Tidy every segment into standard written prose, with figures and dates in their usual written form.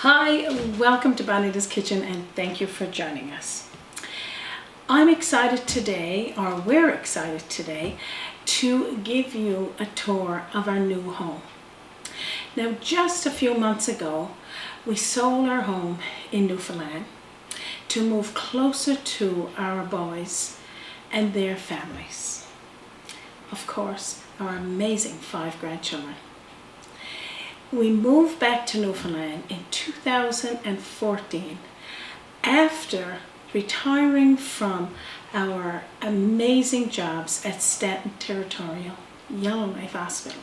Hi, welcome to Bonita's Kitchen and thank you for joining us. I'm excited today, or we're excited today, to give you a tour of our new home. Now, just a few months ago, we sold our home in Newfoundland to move closer to our boys and their families. Of course, our amazing 5 grandchildren. We moved back to Newfoundland in 2014 after retiring from our amazing jobs at Stanton Territorial Yellowknife Hospital.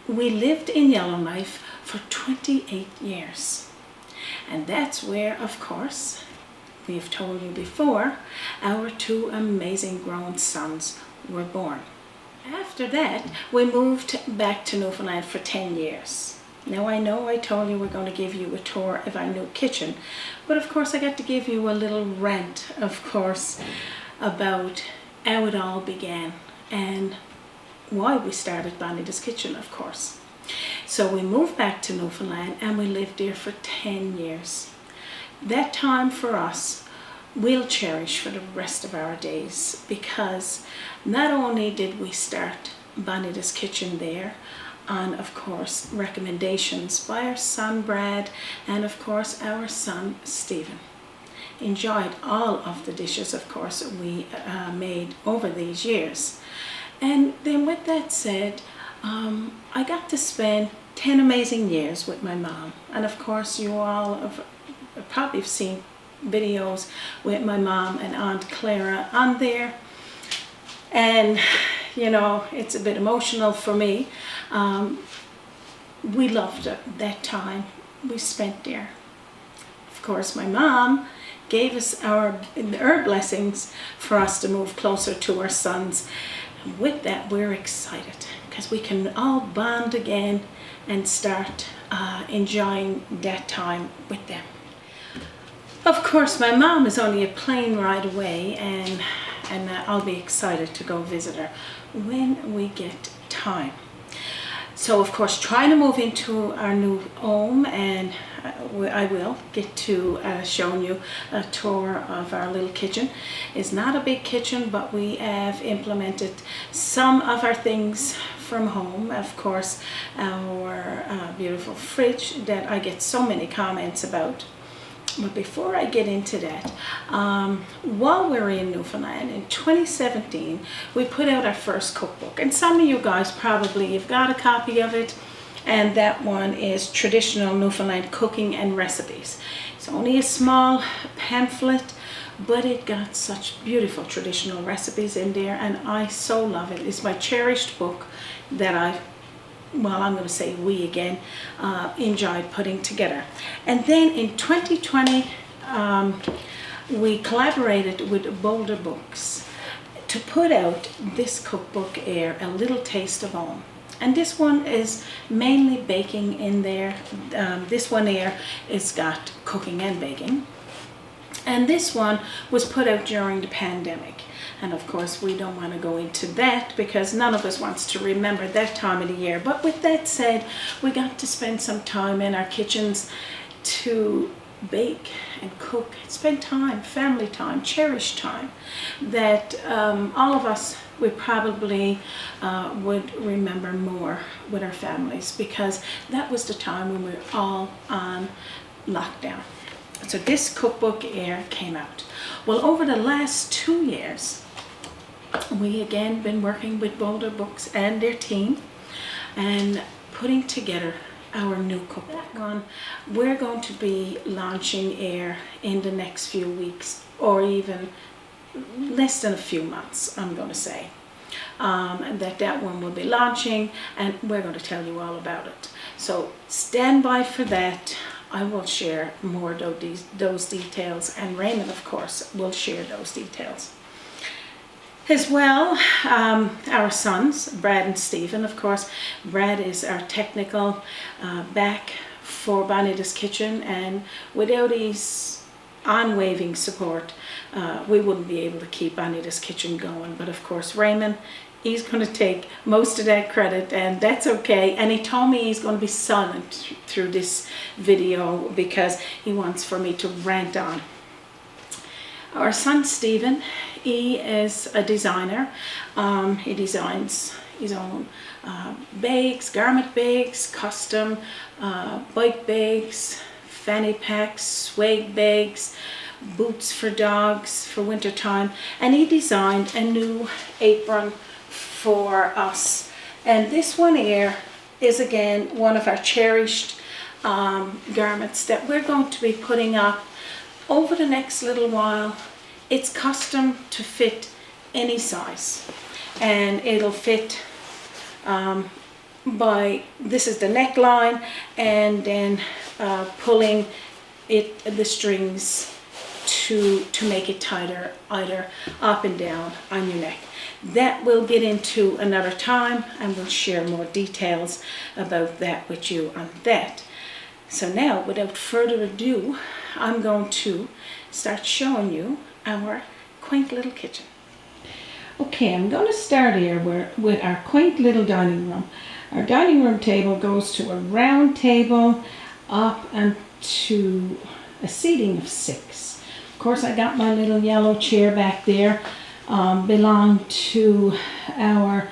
We lived in Yellowknife for 28 years, and that's where, of course, we've told you before, our 2 amazing grown sons were born. After that, we moved back to Newfoundland for 10 years. Now, I know I told you we're going to give you a tour of our new kitchen, but of course I got to give you a little rant, of course, about how it all began and why we started Bonita's Kitchen, of course. So we moved back to Newfoundland and we lived there for 10 years. That time for us, we'll cherish for the rest of our days, because not only did we start Bonita's Kitchen there on, of course, recommendations by our son Brad and, of course, our son Stephen. Enjoyed all of the dishes, of course, we made over these years. And then with that said, I got to spend 10 amazing years with my mom. And of course, you all have probably seen videos with my mom and Aunt Clara on there, and you know, it's a bit emotional for me. We loved it, that time we spent there. Of course, my mom gave us her blessings for us to move closer to our sons. And with that, we're excited because we can all bond again and start enjoying that time with them. Of course, my mom is only a plane ride away, and I'll be excited to go visit her when we get time. So, of course, trying to move into our new home, and I will get to showing you a tour of our little kitchen. It's not a big kitchen, but we have implemented some of our things from home. Of course, our beautiful fridge that I get so many comments about. But before I get into that, while we were in Newfoundland in 2017, we put out our first cookbook. And some of you guys probably have got a copy of it. And that one is Traditional Newfoundland Cooking and Recipes. It's only a small pamphlet, but it got such beautiful traditional recipes in there. And I so love it. It's my cherished book that I'm going to say we again, enjoyed putting together. And then in 2020, we collaborated with Boulder Books to put out this cookbook here, A Little Taste of Home. And this one is mainly baking in there. This one here is got cooking and baking. And this one was put out during the pandemic. And of course, we don't want to go into that because none of us wants to remember that time of the year. But with that said, we got to spend some time in our kitchens to bake and cook, spend time, family time, cherished time, that all of us, we probably would remember more with our families, because that was the time when we were all on lockdown. So this cookbook here came out. Well, over the last 2 years, we again been working with Boulder Books and their team and putting together our new cookbook. We're going to be launching here in the next few weeks, or even less than a few months, I'm going to say. That one will be launching, and we're going to tell you all about it. So stand by for that. I will share more of those details, and Raymond, of course, will share those details. As well, our sons, Brad and Stephen, of course. Brad is our technical back for Bonita's Kitchen, and without his unwavering support, we wouldn't be able to keep Bonita's Kitchen going. But of course, Raymond he's going to take most of that credit, and that's okay. And he told me he's going to be silent through this video because he wants for me to rant on. Our son Stephen, he is a designer. He designs his own bags, garment bags, custom bike bags, fanny packs, swag bags, boots for dogs for winter time, and he designed a new apron for us. And this one here is again one of our cherished garments that we're going to be putting up over the next little while. It's custom to fit any size, and it'll fit by, this is the neckline, and then pulling the strings to make it tighter, either up and down on your neck. That we'll get into another time, and we'll share more details about that with you on that. So now, without further ado, I'm going to start showing you our quaint little kitchen. Okay, I'm going to start here with our quaint little dining room. Our dining room table goes to a round table up and to a seating of 6. Of course, I got my little yellow chair back there. Belonged to our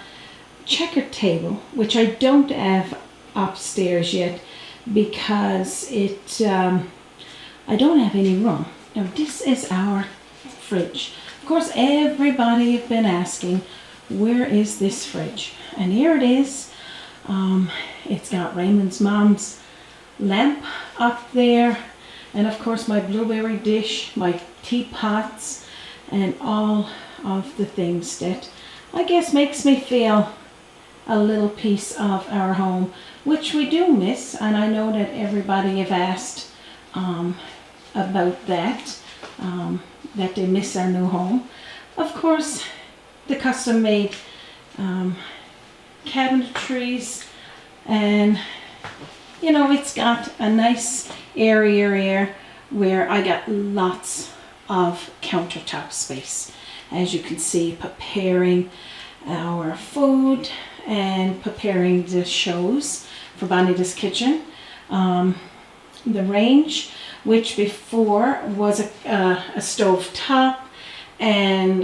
checkered table, which I don't have upstairs yet because I don't have any room. Now this is our fridge. Of course, everybody have been asking, where is this fridge? And here it is. It's got Raymond's mom's lamp up there, and of course my blueberry dish, my teapots, and all of the things that I guess makes me feel a little piece of our home, which we do miss. And I know that everybody have asked about that, that they miss our new home. Of course, the custom made cabinetries, and you know, it's got a nice area here where I got lots of countertop space. As you can see, preparing our food and preparing the shows for Bonita's kitchen. The range, which before was a stove top, and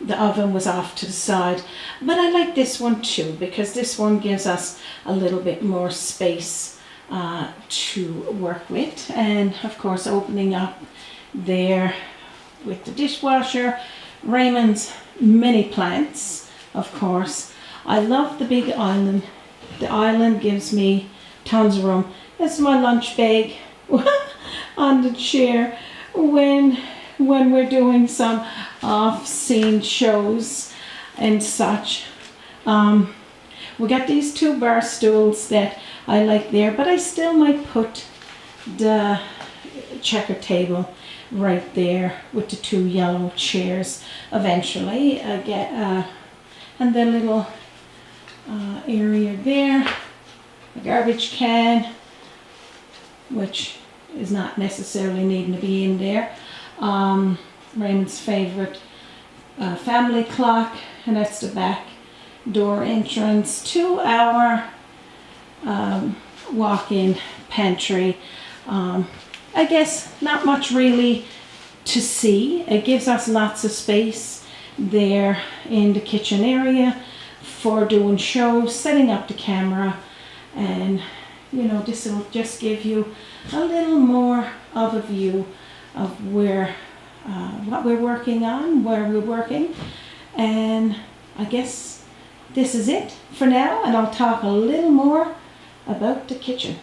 the oven was off to the side. But I like this one too, because this one gives us a little bit more space to work with. And of course, opening up there with the dishwasher, Raymond's mini plants, of course. I love the big island. The island gives me tons of room. This is my lunch bag on the chair when we're doing some off-scene shows and such. We got these 2 bar stools that I like there, but I still might put the checker table right there with the 2 yellow chairs eventually. And the little area there, a garbage can, which is not necessarily needing to be in there. Raymond's favorite family clock, and that's the back door entrance to our walk-in pantry. I guess not much really to see. It gives us lots of space there in the kitchen area for doing shows, setting up the camera, and you know, this will just give you a little more of a view of where what we're working on, where we're working. And I guess this is it for now, and I'll talk a little more about the kitchen.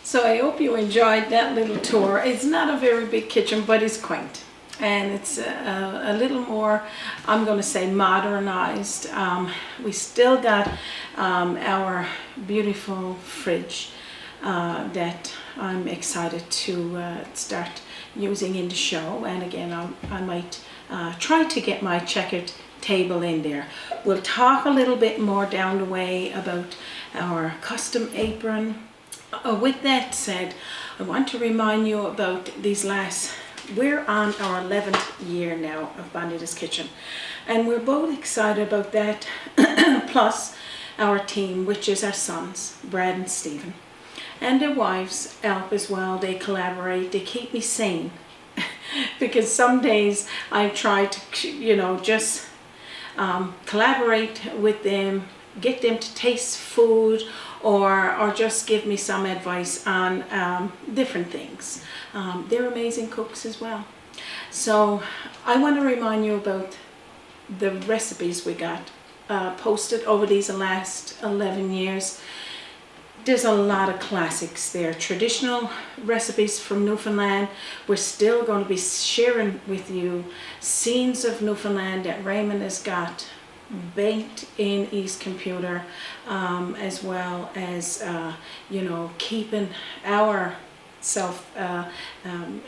So I hope you enjoyed that little tour. It's not a very big kitchen, but it's quaint. And it's a little more, I'm going to say, modernized. We still got our beautiful fridge that I'm excited to start using in the show. And again, I might try to get my checkered table in there. We'll talk a little bit more down the way about our custom apron. With that said, I want to remind you about these last we're on our 11th year now of Bonita's Kitchen, and we're both excited about that. Plus our team, which is our sons, Brad and Stephen, and their wives help as well. They collaborate, they keep me sane because some days I try to, you know, just collaborate with them, get them to taste food, or just give me some advice on different things. They're amazing cooks as well. So I want to remind you about the recipes we got posted over these last 11 years. There's a lot of classics there, traditional recipes from Newfoundland. We're still going to be sharing with you scenes of Newfoundland that Raymond has got baked in his computer, as well as you know, keeping ourselves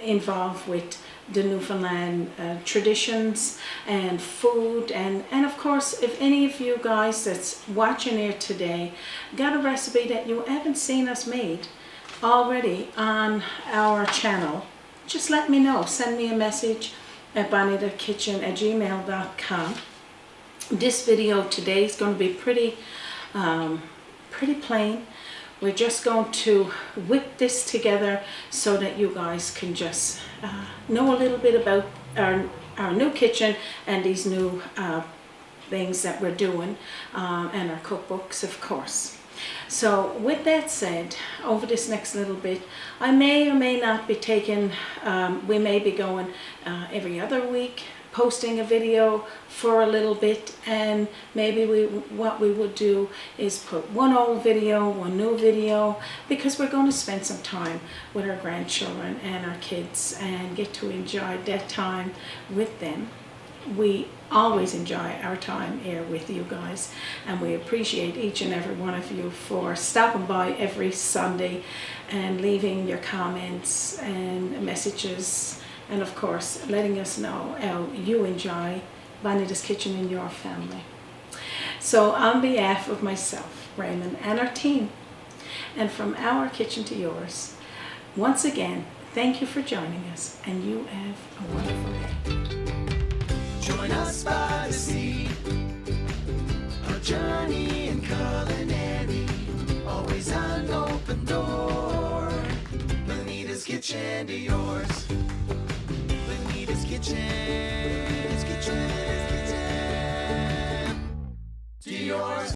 involved with the Newfoundland traditions and food, and of course, if any of you guys that's watching here today got a recipe that you haven't seen us made already on our channel, just let me know. Send me a message at bonitakitchen@gmail.com. This video today is going to be pretty plain. We're just going to whip this together so that you guys can just know a little bit about our new kitchen and these new things that we're doing, and our cookbooks, of course. So with that said, over this next little bit, I may or may not be taking, we may be going every other week, posting a video for a little bit, and maybe what we would do is put one old video, one new video, because we're going to spend some time with our grandchildren and our kids and get to enjoy that time with them. We always enjoy our time here with you guys, and we appreciate each and every one of you for stopping by every Sunday and leaving your comments and messages, and of course letting us know how you enjoy Bonita's Kitchen in your family. So on behalf of myself, Raymond, and our team, and from our kitchen to yours, once again, thank you for joining us, and you have a wonderful day. Join us by the sea, a journey in culinary, always an open door. Bonita's Kitchen to yours, Bonita's Kitchen.